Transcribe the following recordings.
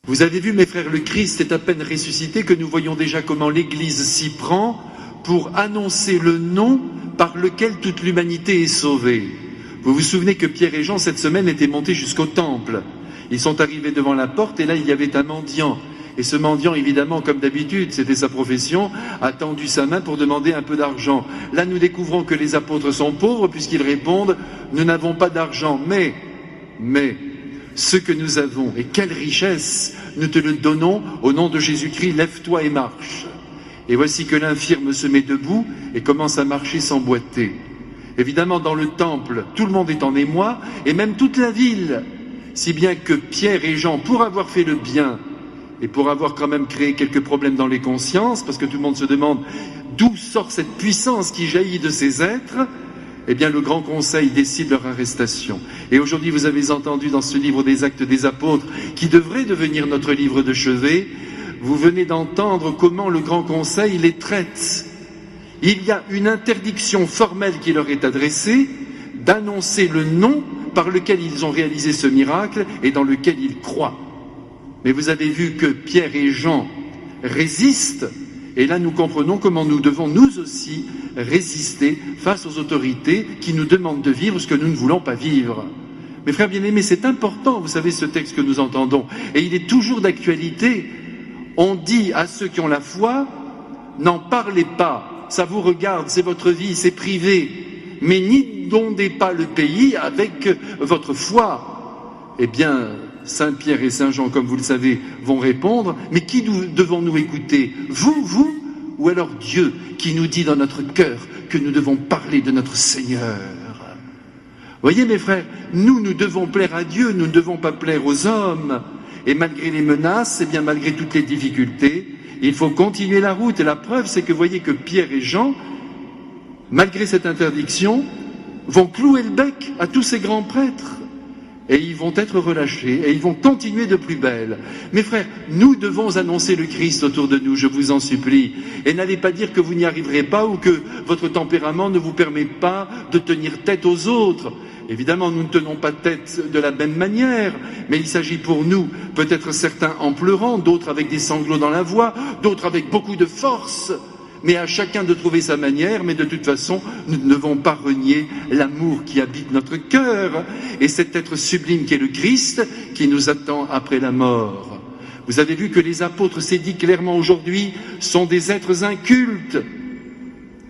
Vous avez vu, mes frères, le Christ est à peine ressuscité que nous voyons déjà comment l'Église s'y prend pour annoncer le nom par lequel toute l'humanité est sauvée. Vous vous souvenez que Pierre et Jean, cette semaine, étaient montés jusqu'au temple. Ils sont arrivés devant la porte et là, il y avait un mendiant. Et ce mendiant, évidemment, comme d'habitude, c'était sa profession, a tendu sa main pour demander un peu d'argent. Là, nous découvrons que les apôtres sont pauvres puisqu'ils répondent « Nous n'avons pas d'argent, mais, ce que nous avons, et quelle richesse, nous te le donnons au nom de Jésus-Christ, lève-toi et marche. » Et voici que l'infirme se met debout et commence à marcher sans boiter. Évidemment, dans le temple, tout le monde est en émoi, et même toute la ville, si bien que Pierre et Jean, pour avoir fait le bien, et pour avoir quand même créé quelques problèmes dans les consciences, parce que tout le monde se demande d'où sort cette puissance qui jaillit de ces êtres, eh bien le Grand Conseil décide leur arrestation. Et aujourd'hui, vous avez entendu dans ce livre des Actes des Apôtres, qui devrait devenir notre livre de chevet, vous venez d'entendre comment le Grand Conseil les traite. Il y a une interdiction formelle qui leur est adressée d'annoncer le nom par lequel ils ont réalisé ce miracle et dans lequel ils croient. Mais vous avez vu que Pierre et Jean résistent, et là nous comprenons comment nous devons nous aussi résister face aux autorités qui nous demandent de vivre ce que nous ne voulons pas vivre. Mes frères bien-aimés, c'est important, vous savez, ce texte que nous entendons, et il est toujours d'actualité. On dit à ceux qui ont la foi, n'en parlez pas, ça vous regarde, c'est votre vie, c'est privé, mais n'inondez pas le pays avec votre foi. Eh bien, Saint Pierre et Saint Jean, comme vous le savez, vont répondre, mais qui devons-nous écouter? Vous, ou alors Dieu qui nous dit dans notre cœur que nous devons parler de notre Seigneur? Voyez mes frères, nous devons plaire à Dieu, nous ne devons pas plaire aux hommes. Et malgré les menaces, et bien malgré toutes les difficultés, il faut continuer la route. Et la preuve, c'est que vous voyez que Pierre et Jean, malgré cette interdiction, vont clouer le bec à tous ces grands prêtres. Et ils vont être relâchés, et ils vont continuer de plus belle. Mes frères, nous devons annoncer le Christ autour de nous, je vous en supplie. Et n'allez pas dire que vous n'y arriverez pas ou que votre tempérament ne vous permet pas de tenir tête aux autres. Évidemment, nous ne tenons pas tête de la même manière, mais il s'agit pour nous, peut-être certains en pleurant, d'autres avec des sanglots dans la voix, d'autres avec beaucoup de force, mais à chacun de trouver sa manière, mais de toute façon, nous ne devons pas renier l'amour qui habite notre cœur, et cet être sublime qui est le Christ, qui nous attend après la mort. Vous avez vu que les apôtres, c'est dit clairement aujourd'hui, sont des êtres incultes.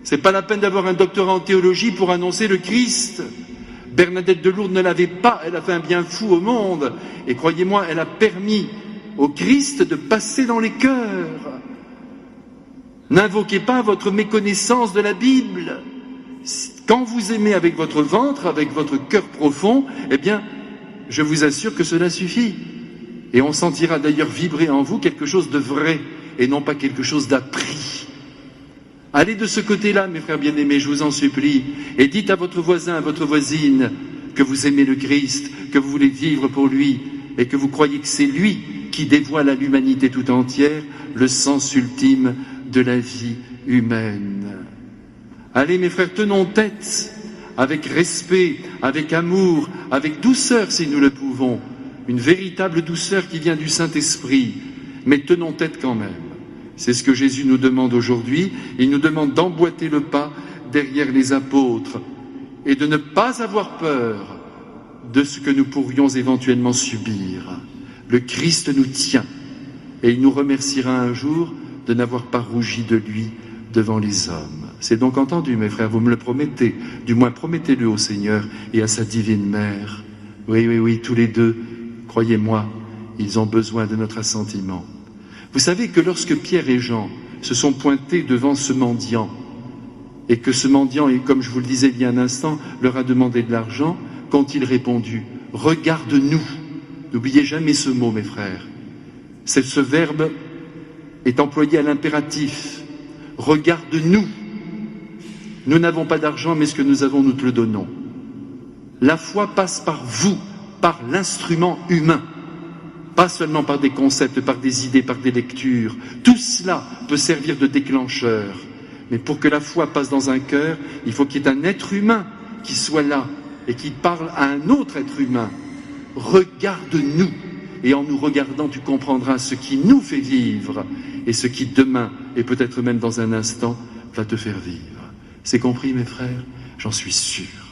C'est pas la peine d'avoir un doctorat en théologie pour annoncer le Christ. Bernadette de Lourdes ne l'avait pas, elle a fait un bien fou au monde, et croyez-moi, elle a permis au Christ de passer dans les cœurs. N'invoquez pas votre méconnaissance de la Bible. Quand vous aimez avec votre ventre, avec votre cœur profond, eh bien, je vous assure que cela suffit. Et on sentira d'ailleurs vibrer en vous quelque chose de vrai, et non pas quelque chose d'appris. Allez de ce côté-là, mes frères bien-aimés, je vous en supplie, et dites à votre voisin, à votre voisine, que vous aimez le Christ, que vous voulez vivre pour lui, et que vous croyez que c'est lui qui dévoile à l'humanité tout entière le sens ultime de la vie humaine. Allez, mes frères, tenons tête, avec respect, avec amour, avec douceur, si nous le pouvons, une véritable douceur qui vient du Saint-Esprit, mais tenons tête quand même. C'est ce que Jésus nous demande aujourd'hui. Il nous demande d'emboîter le pas derrière les apôtres et de ne pas avoir peur de ce que nous pourrions éventuellement subir. Le Christ nous tient et il nous remerciera un jour de n'avoir pas rougi de lui devant les hommes. C'est donc entendu, mes frères, vous me le promettez, du moins promettez-le au Seigneur et à sa divine mère. Oui, tous les deux, croyez-moi, ils ont besoin de notre assentiment. Vous savez que lorsque Pierre et Jean se sont pointés devant ce mendiant, et que ce mendiant, et comme je vous le disais il y a un instant, leur a demandé de l'argent, qu'ont-ils répondu? Regarde-nous. N'oubliez jamais ce mot, mes frères. Ce verbe est employé à l'impératif. Regarde-nous. Nous n'avons pas d'argent, mais ce que nous avons, nous te le donnons. La foi passe par vous, par l'instrument humain. Pas seulement par des concepts, par des idées, par des lectures. Tout cela peut servir de déclencheur. Mais pour que la foi passe dans un cœur, il faut qu'il y ait un être humain qui soit là et qui parle à un autre être humain. Regarde-nous. et en nous regardant, tu comprendras ce qui nous fait vivre et ce qui demain, et peut-être même dans un instant, va te faire vivre. C'est compris, mes frères? J'en suis sûr.